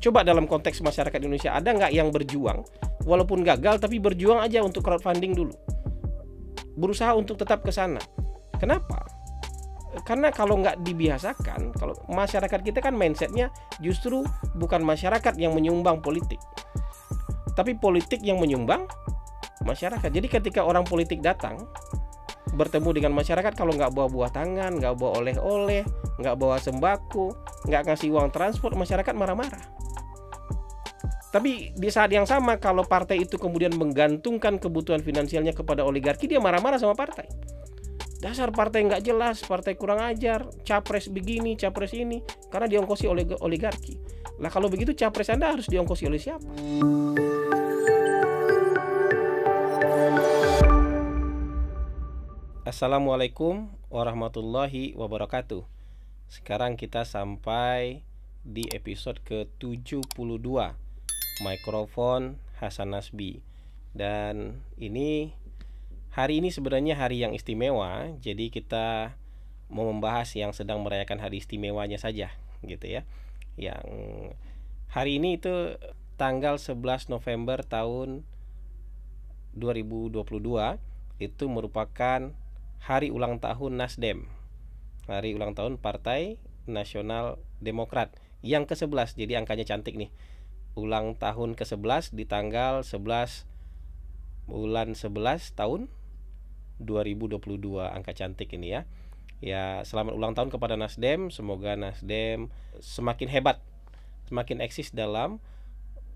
Coba dalam konteks masyarakat Indonesia, ada nggak yang berjuang walaupun gagal tapi berjuang aja untuk crowdfunding dulu, berusaha untuk tetap ke sana? Kenapa? Karena kalau nggak dibiasakan, kalau masyarakat kita kan mindsetnya justru bukan masyarakat yang menyumbang politik, tapi politik yang menyumbang masyarakat. Jadi ketika orang politik datang bertemu dengan masyarakat, kalau nggak bawa buah tangan, nggak bawa oleh-oleh, nggak bawa sembako, nggak ngasih uang transport, masyarakat marah-marah. Tapi di saat yang sama, kalau partai itu kemudian menggantungkan kebutuhan finansialnya kepada oligarki, dia marah-marah sama partai. Dasar partai nggak jelas, partai kurang ajar, capres begini, capres ini, karena diongkosi oleh oligarki. Lah kalau begitu capres Anda harus diongkosi oleh siapa? Assalamualaikum warahmatullahi wabarakatuh. Sekarang kita sampai di episode ke-72 Mikrofon Hasan Nasbi. Dan hari ini sebenarnya hari yang istimewa. Jadi kita mau membahas yang sedang merayakan hari istimewanya saja gitu ya. Yang hari ini itu tanggal 11 November tahun 2022, itu merupakan hari ulang tahun Nasdem, hari ulang tahun Partai Nasional Demokrat yang ke-11. Jadi angkanya cantik nih, ulang tahun ke-11 di tanggal 11 bulan 11 tahun 2022. Angka cantik ini ya. Ya, selamat ulang tahun kepada Nasdem. Semoga Nasdem semakin hebat, semakin eksis dalam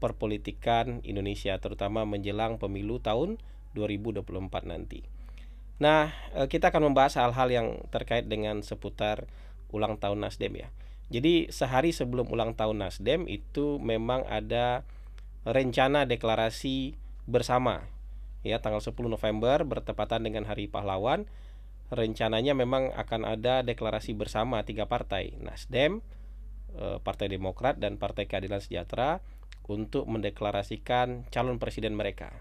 perpolitikan Indonesia, terutama menjelang pemilu tahun 2024 nanti. Nah, kita akan membahas hal-hal yang terkait dengan seputar ulang tahun Nasdem ya. Jadi sehari sebelum ulang tahun Nasdem itu memang ada rencana deklarasi bersama ya, tanggal 10 November bertepatan dengan Hari Pahlawan. Rencananya memang akan ada deklarasi bersama tiga partai, Nasdem, Partai Demokrat, dan Partai Keadilan Sejahtera, untuk mendeklarasikan calon presiden mereka.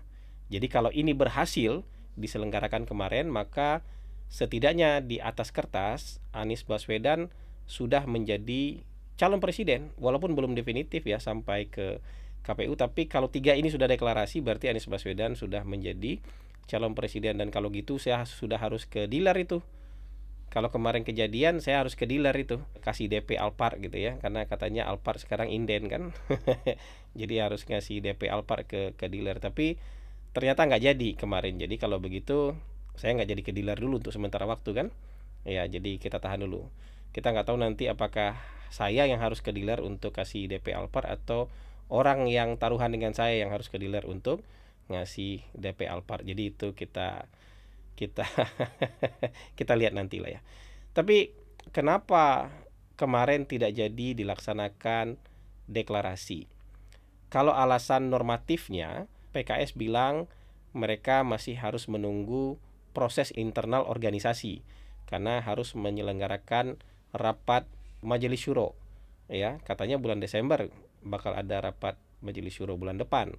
Jadi kalau ini berhasil diselenggarakan kemarin, maka setidaknya di atas kertas Anies Baswedan sudah menjadi calon presiden, walaupun belum definitif ya sampai ke KPU. Tapi kalau tiga ini sudah deklarasi, berarti Anies Baswedan sudah menjadi calon presiden. Dan kalau gitu saya sudah harus ke dealer itu. Kalau kemarin kejadian, saya harus ke dealer itu, kasih DP Alphard gitu ya, karena katanya Alphard sekarang inden kan. Jadi harus ngasih DP Alphard ke dealer. Tapi ternyata nggak jadi kemarin. Jadi kalau begitu saya nggak jadi ke dealer dulu untuk sementara waktu kan. Ya, jadi kita tahan dulu. Kita nggak tahu nanti apakah saya yang harus ke dealer untuk kasih DP Alphard atau orang yang taruhan dengan saya yang harus ke dealer untuk ngasih DP Alphard. Jadi itu kita kita lihat nanti lah ya. Tapi kenapa kemarin tidak jadi dilaksanakan deklarasi? Kalau alasan normatifnya, PKS bilang mereka masih harus menunggu proses internal organisasi karena harus menyelenggarakan rapat Majelis Syuro ya, katanya bulan Desember bakal ada rapat Majelis Syuro bulan depan.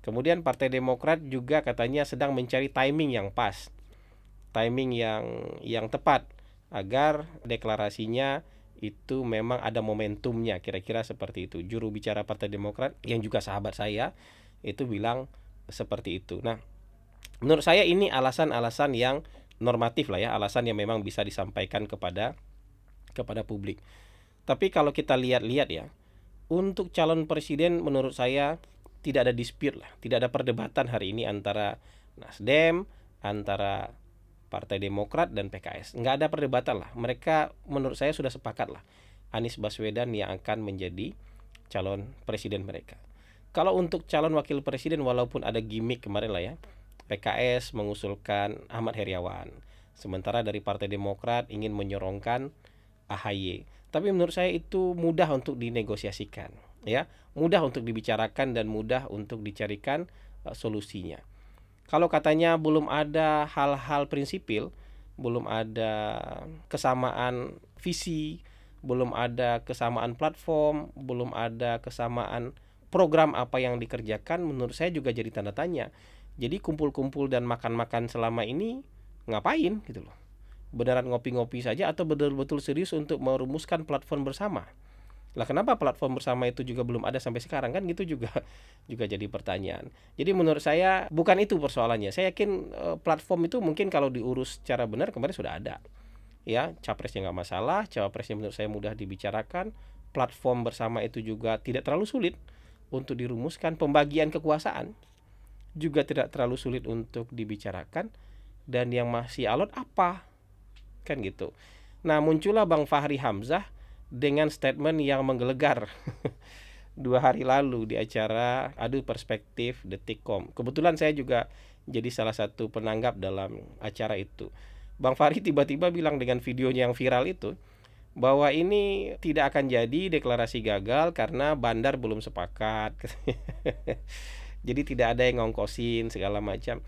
Kemudian Partai Demokrat juga katanya sedang mencari timing yang pas, timing yang tepat agar deklarasinya itu memang ada momentumnya, kira-kira seperti itu. Juru bicara Partai Demokrat yang juga sahabat saya itu bilang seperti itu. Nah, menurut saya ini alasan-alasan yang normatif lah ya, alasan yang memang bisa disampaikan kepada publik. Tapi kalau kita lihat-lihat ya, untuk calon presiden menurut saya tidak ada dispute lah, tidak ada perdebatan hari ini antara Nasdem, antara Partai Demokrat dan PKS. Nggak ada perdebatan lah. Mereka menurut saya sudah sepakat lah, Anies Baswedan yang akan menjadi calon presiden mereka. Kalau untuk calon wakil presiden, walaupun ada gimmick kemarin lah ya, PKS mengusulkan Ahmad Heriawan, sementara dari Partai Demokrat ingin menyorongkan AHY. Tapi menurut saya itu mudah untuk dinegosiasikan ya, mudah untuk dibicarakan dan mudah untuk dicarikan solusinya. Kalau katanya belum ada hal-hal prinsipil, belum ada kesamaan visi, belum ada kesamaan platform, belum ada kesamaan program apa yang dikerjakan, menurut saya juga jadi tanda tanya. Jadi kumpul-kumpul dan makan-makan selama ini ngapain gitu loh? Beneran ngopi-ngopi saja atau betul-betul serius untuk merumuskan platform bersama? Lah kenapa platform bersama itu juga belum ada sampai sekarang, kan gitu juga juga jadi pertanyaan. Jadi menurut saya bukan itu persoalannya. Saya yakin platform itu mungkin kalau diurus secara benar kemarin sudah ada. Ya, capresnya nggak masalah, cawapresnya menurut saya mudah dibicarakan, platform bersama itu juga tidak terlalu sulit untuk dirumuskan, pembagian kekuasaan juga tidak terlalu sulit untuk dibicarakan, dan yang masih alot apa? Kan gitu. Nah, muncullah Bang Fahri Hamzah dengan statement yang menggelegar 2 hari lalu di acara Adu Perspektif Detikcom. Kebetulan saya juga jadi salah satu penanggap dalam acara itu. Bang Fahri tiba-tiba bilang dengan videonya yang viral itu bahwa ini tidak akan jadi, deklarasi gagal karena bandar belum sepakat. Jadi tidak ada yang ngongkosin segala macam.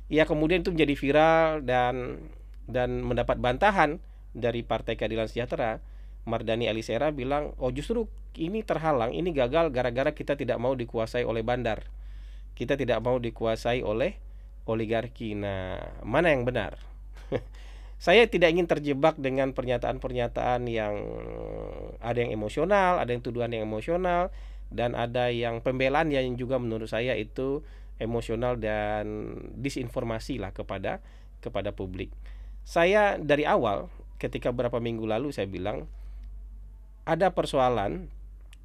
Ya kemudian itu menjadi viral dan mendapat bantahan dari Partai Keadilan Sejahtera. Mardhani Alisera bilang, oh justru ini terhalang, ini gagal gara-gara kita tidak mau dikuasai oleh bandar. Kita tidak mau dikuasai oleh oligarki. Nah, mana yang benar? Saya tidak ingin terjebak dengan pernyataan-pernyataan yang ada yang emosional, ada yang tuduhan yang emosional, dan ada yang pembelaan yang juga menurut saya itu emosional dan disinformasi lah kepada publik. Saya dari awal ketika beberapa minggu lalu saya bilang ada persoalan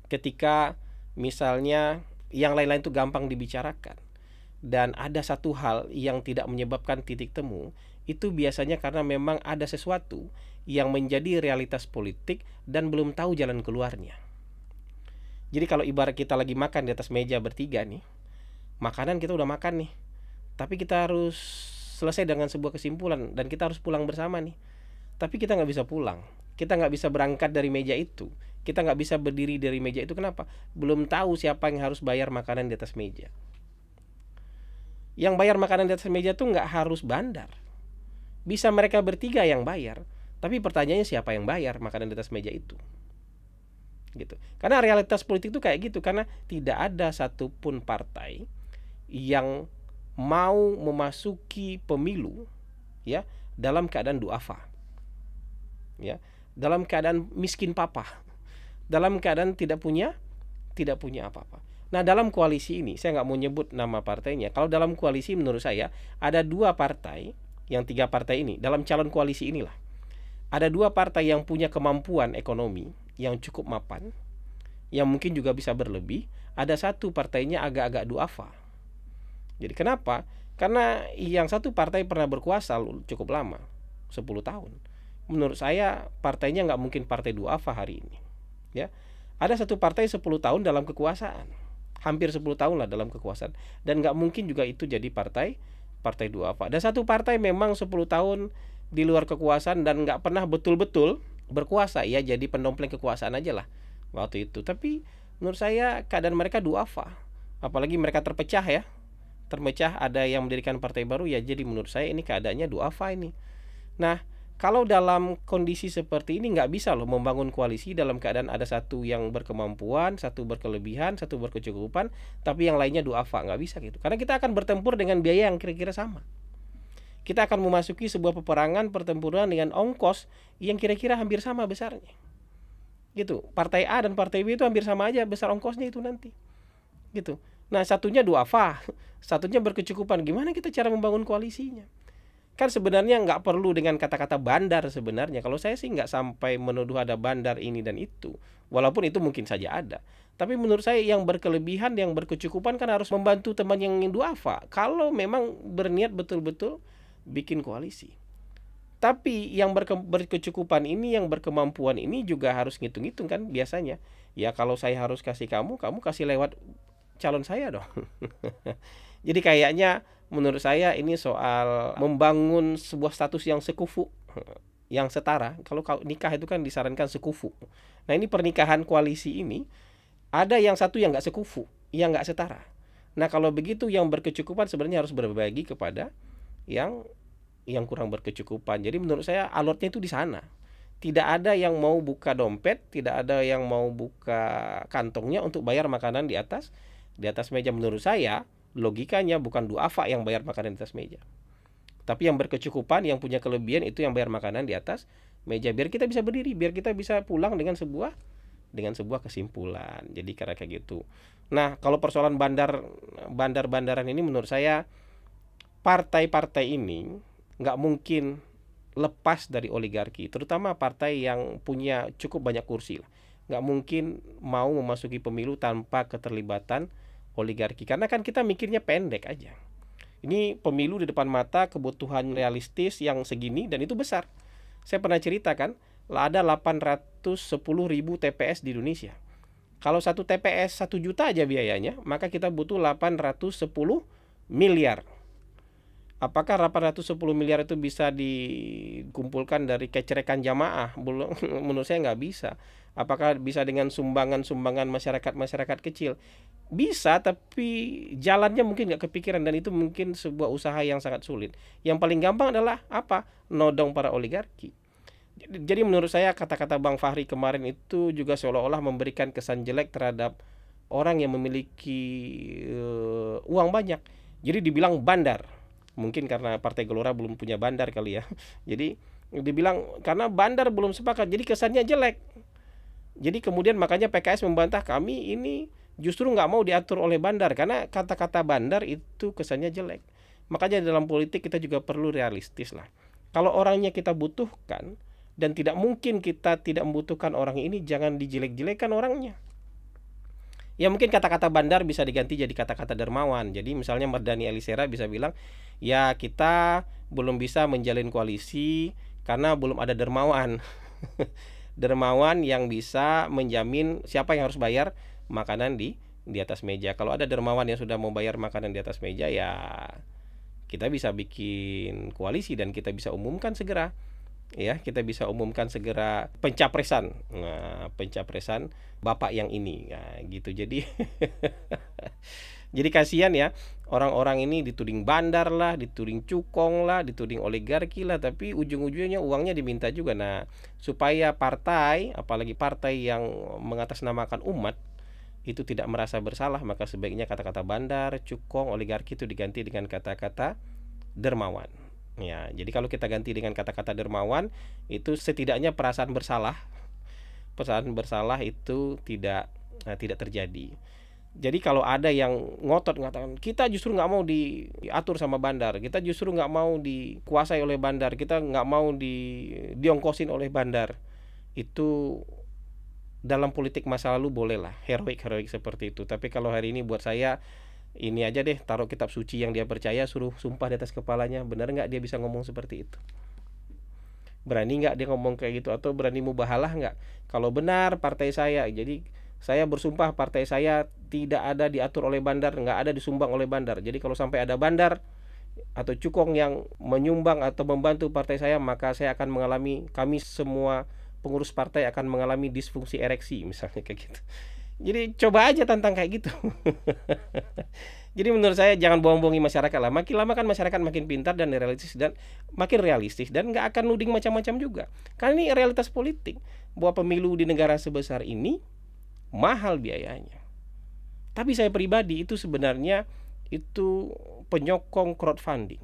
ketika misalnya yang lain-lain itu gampang dibicarakan dan ada satu hal yang tidak menyebabkan titik temu, itu biasanya karena memang ada sesuatu yang menjadi realitas politik dan belum tahu jalan keluarnya. Jadi kalau ibarat kita lagi makan di atas meja bertiga nih, makanan kita udah makan nih, tapi kita harus selesai dengan sebuah kesimpulan dan kita harus pulang bersama nih. Tapi kita nggak bisa pulang, kita nggak bisa berangkat dari meja itu, kita nggak bisa berdiri dari meja itu. Kenapa? Belum tahu siapa yang harus bayar makanan di atas meja. Yang bayar makanan di atas meja tuh nggak harus bandar, bisa mereka bertiga yang bayar. Tapi pertanyaannya siapa yang bayar makanan di atas meja itu? Gitu. Karena realitas politik itu kayak gitu, karena tidak ada satupun partai yang mau memasuki pemilu ya dalam keadaan duafa, ya dalam keadaan miskin papa, dalam keadaan tidak punya apa-apa. Nah, dalam koalisi ini saya nggak mau nyebut nama partainya. Kalau dalam koalisi menurut saya ada 2 partai, yang 3 partai ini dalam calon koalisi inilah ada 2 partai yang punya kemampuan ekonomi yang cukup mapan, yang mungkin juga bisa berlebih. Ada satu partainya agak-agak duafa. Jadi kenapa? Karena yang satu partai pernah berkuasa cukup lama, 10 tahun. Menurut saya partainya nggak mungkin partai duafa hari ini. Ya, ada satu partai 10 tahun dalam kekuasaan, hampir 10 tahun lah dalam kekuasaan, dan nggak mungkin juga itu jadi partai duafa. Dan satu partai memang 10 tahun di luar kekuasaan dan nggak pernah betul-betul berkuasa, ya jadi pendompleng kekuasaan aja lah waktu itu. Tapi menurut saya keadaan mereka duafa, apalagi mereka terpecah, ada yang mendirikan partai baru, ya jadi menurut saya ini keadaannya duafa ini. Nah, kalau dalam kondisi seperti ini nggak bisa loh membangun koalisi dalam keadaan ada satu yang berkemampuan, satu berkelebihan, satu berkecukupan, tapi yang lainnya duafa, nggak bisa gitu. Karena kita akan bertempur dengan biaya yang kira-kira sama. Kita akan memasuki sebuah peperangan pertempuran dengan ongkos yang kira-kira hampir sama besarnya. Gitu. Partai A dan partai B itu hampir sama aja besar ongkosnya itu nanti. Gitu. Nah, satunya duafa, satunya berkecukupan. Gimana kita cara membangun koalisinya? Kan sebenarnya nggak perlu dengan kata-kata bandar sebenarnya. Kalau saya sih nggak sampai menuduh ada bandar ini dan itu. Walaupun itu mungkin saja ada. Tapi menurut saya yang berkelebihan, yang berkecukupan kan harus membantu teman yang duafa. Kalau memang berniat betul-betul bikin koalisi. Tapi yang berkecukupan ini, yang berkemampuan ini juga harus ngitung-ngitung kan biasanya. Ya kalau saya harus kasih kamu kasih lewat calon saya dong. Jadi kayaknya menurut saya ini soal membangun sebuah status yang sekufu, yang setara. Kalau nikah itu kan disarankan sekufu. Nah, ini pernikahan koalisi ini ada yang satu yang nggak sekufu, yang nggak setara. Nah, kalau begitu yang berkecukupan sebenarnya harus berbagi kepada yang kurang berkecukupan. Jadi menurut saya alotnya itu di sana. Tidak ada yang mau buka dompet, tidak ada yang mau buka kantongnya untuk bayar makanan di atas meja. Menurut saya logikanya bukan duafa yang bayar makanan di atas meja, tapi yang berkecukupan, yang punya kelebihan itu yang bayar makanan di atas meja, biar kita bisa berdiri, biar kita bisa pulang dengan sebuah dengan sebuah kesimpulan. Jadi karena kayak gitu. Nah, kalau persoalan bandar-bandaran ini menurut saya partai-partai ini nggak mungkin lepas dari oligarki, terutama partai yang punya cukup banyak kursi lah. Nggak mungkin mau memasuki pemilu tanpa keterlibatan oligarki, karena kan kita mikirnya pendek aja. Ini pemilu di depan mata, kebutuhan realistis yang segini, dan itu besar. Saya pernah cerita kan, ada 810.000 TPS di Indonesia. Kalau satu TPS 1 juta aja biayanya, maka kita butuh 810 miliar. Apakah 810 miliar itu bisa dikumpulkan dari kecerekan jamaah? Menurut saya nggak bisa. Apakah bisa dengan sumbangan-sumbangan masyarakat kecil? Bisa, tapi jalannya mungkin nggak kepikiran, dan itu mungkin sebuah usaha yang sangat sulit. Yang paling gampang adalah apa? Nodong para oligarki. Jadi menurut saya kata-kata Bang Fahri kemarin itu juga seolah-olah memberikan kesan jelek terhadap orang yang memiliki uang banyak. Jadi dibilang bandar. Mungkin karena Partai Gelora belum punya bandar kali ya. Jadi dibilang karena bandar belum sepakat, jadi kesannya jelek. Jadi kemudian makanya PKS membantah, kami ini justru nggak mau diatur oleh bandar, karena kata-kata bandar itu kesannya jelek. Makanya dalam politik kita juga perlu realistis lah. Kalau orangnya kita butuhkan, dan tidak mungkin kita tidak membutuhkan orang ini, jangan dijelek-jelekan orangnya. Ya mungkin kata-kata bandar bisa diganti jadi kata-kata dermawan. Jadi misalnya Mardhani Alisera bisa bilang, ya kita belum bisa menjalin koalisi karena belum ada dermawan. Dermawan yang bisa menjamin siapa yang harus bayar makanan di atas meja. Kalau ada dermawan yang sudah mau bayar makanan di atas meja, ya kita bisa bikin koalisi dan kita bisa umumkan segera. Ya, kita bisa umumkan segera pencapresan. Nah, pencapresan Bapak yang ini. Nah, gitu. Jadi jadi kasihan ya, orang-orang ini dituding bandar lah, dituding cukong lah, dituding oligarki lah, tapi ujung-ujungnya uangnya diminta juga. Nah, supaya partai, apalagi partai yang mengatasnamakan umat, itu tidak merasa bersalah, maka sebaiknya kata-kata bandar, cukong, oligarki itu diganti dengan kata-kata dermawan. Ya, jadi kalau kita ganti dengan kata-kata dermawan, itu setidaknya perasaan bersalah itu tidak terjadi. Jadi kalau ada yang ngotot mengatakan kita justru nggak mau diatur sama bandar, kita justru nggak mau dikuasai oleh bandar, kita nggak mau diongkosin oleh bandar, itu dalam politik masa lalu bolehlah heroik seperti itu. Tapi kalau hari ini buat saya, ini aja deh, taruh kitab suci yang dia percaya, suruh sumpah di atas kepalanya. Benar nggak dia bisa ngomong seperti itu? Berani nggak dia ngomong kayak gitu? Atau berani mubahalah nggak? Kalau benar partai saya, jadi saya bersumpah partai saya tidak ada diatur oleh bandar, nggak ada disumbang oleh bandar. Jadi kalau sampai ada bandar atau cukong yang menyumbang atau membantu partai saya, maka saya akan kami semua pengurus partai akan mengalami disfungsi ereksi, misalnya kayak gitu. Jadi coba aja tantang kayak gitu. Jadi menurut saya jangan bohong-bohongi masyarakat lah. Makin lama kan masyarakat makin pintar dan makin realistis dan nggak akan nuding macam-macam juga. Karena ini realitas politik, bahwa pemilu di negara sebesar ini mahal biayanya. Tapi saya pribadi itu sebenarnya itu penyokong crowdfunding.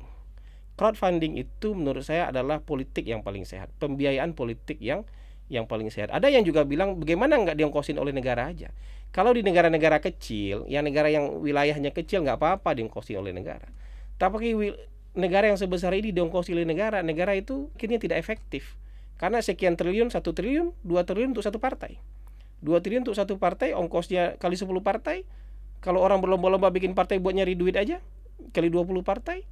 Crowdfunding itu menurut saya adalah politik yang paling sehat, pembiayaan politik yang paling sehat. Ada yang juga bilang bagaimana nggak diongkosin oleh negara aja. Kalau di negara-negara kecil, negara yang wilayahnya kecil nggak apa-apa diongkosin oleh negara. Tapi negara yang sebesar ini diongkosi oleh negara itu akhirnya tidak efektif. Karena sekian triliun, 1 triliun, 2 triliun untuk satu partai. 2 triliun untuk satu partai, ongkosnya kali 10 partai. Kalau orang berlomba-lomba bikin partai buat nyari duit aja, kali 20 partai.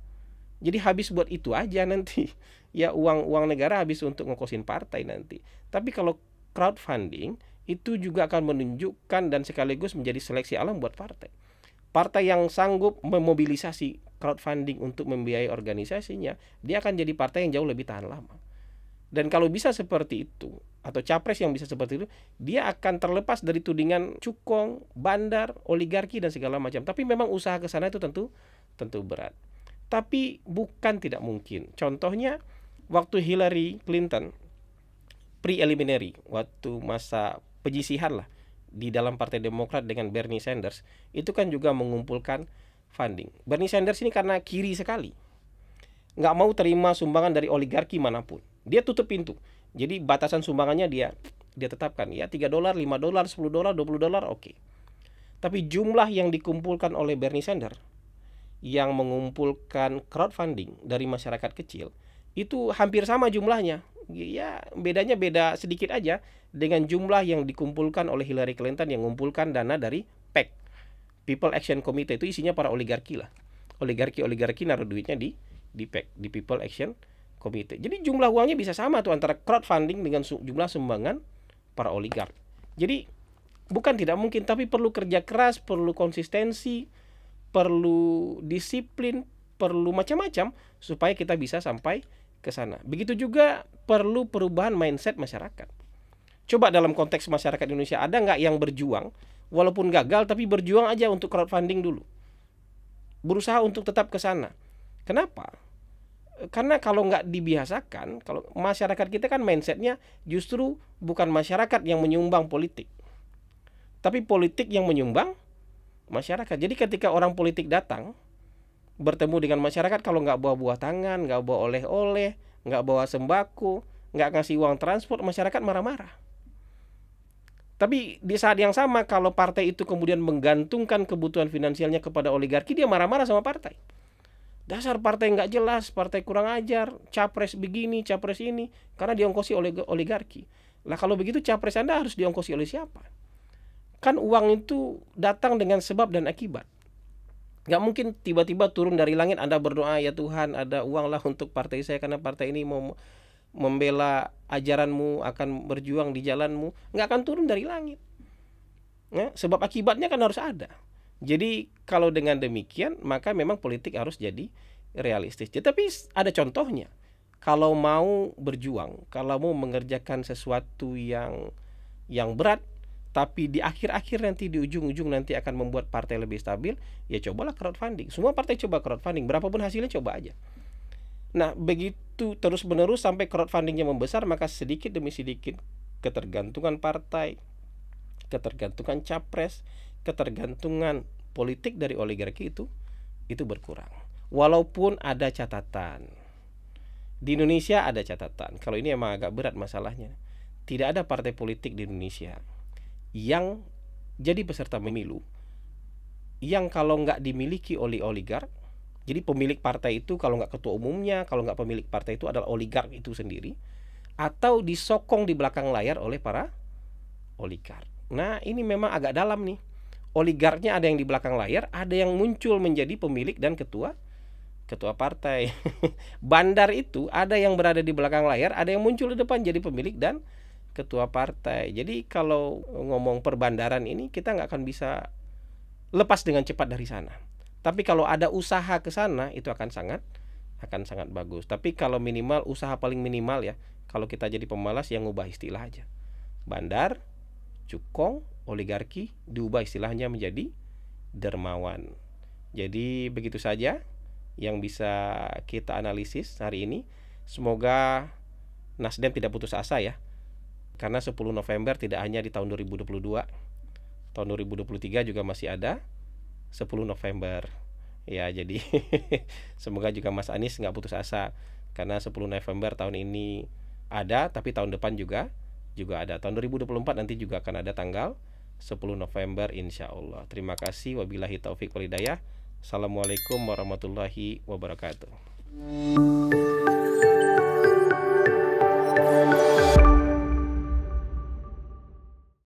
Jadi habis buat itu aja nanti. Ya uang negara habis untuk ngongkosin partai nanti. Tapi kalau crowdfunding itu juga akan menunjukkan dan sekaligus menjadi seleksi alam buat partai. Partai yang sanggup memobilisasi crowdfunding untuk membiayai organisasinya, dia akan jadi partai yang jauh lebih tahan lama. Dan kalau bisa seperti itu, atau capres yang bisa seperti itu, dia akan terlepas dari tudingan cukong, bandar, oligarki dan segala macam. Tapi memang usaha ke sana itu tentu berat. Tapi bukan tidak mungkin. Contohnya waktu Hillary Clinton pre-eliminary, waktu masa penyisihan lah di dalam Partai Demokrat dengan Bernie Sanders, itu kan juga mengumpulkan funding. Bernie Sanders ini karena kiri sekali, nggak mau terima sumbangan dari oligarki manapun. Dia tutup pintu. Jadi batasan sumbangannya dia dia tetapkan. Ya $3, $5, $10, $20, oke. Tapi jumlah yang dikumpulkan oleh Bernie Sanders yang mengumpulkan crowdfunding dari masyarakat kecil itu hampir sama jumlahnya. Ya bedanya beda sedikit aja dengan jumlah yang dikumpulkan oleh Hillary Clinton yang mengumpulkan dana dari PAC, People Action Committee. Itu isinya para oligarki lah. Oligarki naruh duitnya di PAC, di People Action Committee. Jadi jumlah uangnya bisa sama tuh antara crowdfunding dengan jumlah sumbangan para oligark. Jadi bukan tidak mungkin, tapi perlu kerja keras, perlu konsistensi, perlu disiplin, perlu macam-macam supaya kita bisa sampai ke sana. Begitu juga perlu perubahan mindset masyarakat. Coba dalam konteks masyarakat Indonesia, ada nggak yang berjuang walaupun gagal tapi berjuang aja untuk crowdfunding dulu, berusaha untuk tetap ke sana? Kenapa? Karena kalau nggak dibiasakan, kalau masyarakat kita kan mindsetnya justru bukan masyarakat yang menyumbang politik, tapi politik yang menyumbang masyarakat. Jadi ketika orang politik datang bertemu dengan masyarakat, kalau nggak bawa buah tangan, nggak bawa oleh-oleh, nggak bawa sembako, nggak ngasih uang transport, masyarakat marah-marah. Tapi di saat yang sama, kalau partai itu kemudian menggantungkan kebutuhan finansialnya kepada oligarki, dia marah-marah sama partai. Dasar partai nggak jelas, partai kurang ajar, capres begini, capres ini, karena diongkosi oleh oligarki. Lah kalau begitu capres Anda harus diongkosi oleh siapa? Kan uang itu datang dengan sebab dan akibat. Gak mungkin tiba-tiba turun dari langit Anda berdoa, ya Tuhan ada uanglah untuk partai saya karena partai ini mau membela ajaranmu, akan berjuang di jalanmu. Gak akan turun dari langit ya, sebab akibatnya kan harus ada. Jadi kalau dengan demikian maka memang politik harus jadi realistis. Tapi ada contohnya. Kalau mau berjuang, kalau mau mengerjakan sesuatu yang berat, tapi di akhir-akhir nanti, di ujung-ujung nanti akan membuat partai lebih stabil, ya cobalah crowdfunding. Semua partai coba crowdfunding, berapapun hasilnya coba aja. Nah begitu terus-menerus sampai crowdfundingnya membesar, maka sedikit demi sedikit ketergantungan partai, ketergantungan capres, ketergantungan politik dari oligarki itu berkurang. Walaupun ada catatan, di Indonesia ada catatan. Kalau ini emang agak berat masalahnya. Tidak ada partai politik di Indonesia yang jadi peserta pemilu yang kalau nggak dimiliki oleh oligark. Jadi pemilik partai itu kalau nggak ketua umumnya, kalau nggak pemilik partai itu adalah oligark itu sendiri, atau disokong di belakang layar oleh para oligark. Nah ini memang agak dalam nih. Oligarknya ada yang di belakang layar, ada yang muncul menjadi pemilik dan ketua partai. Bandar itu ada yang berada di belakang layar, ada yang muncul di depan jadi pemilik dan ketua partai. Jadi kalau ngomong perbandaran ini kita nggak akan bisa lepas dengan cepat dari sana. Tapi kalau ada usaha ke sana itu akan sangat bagus. Tapi kalau minimal, usaha paling minimal ya, kalau kita jadi pemalas yang ngubah istilah aja. Bandar, cukong, oligarki diubah istilahnya menjadi dermawan. Jadi begitu saja yang bisa kita analisis hari ini. Semoga Nasdem tidak putus asa ya. Karena 10 November tidak hanya di tahun 2022, tahun 2023 juga masih ada 10 November. Ya jadi semoga juga Mas Anies nggak putus asa, karena 10 November tahun ini ada, tapi tahun depan juga ada. Tahun 2024 nanti juga akan ada tanggal 10 November insya Allah. Terima kasih. Wabillahi taufik wal hidayah. Assalamualaikum warahmatullahi wabarakatuh.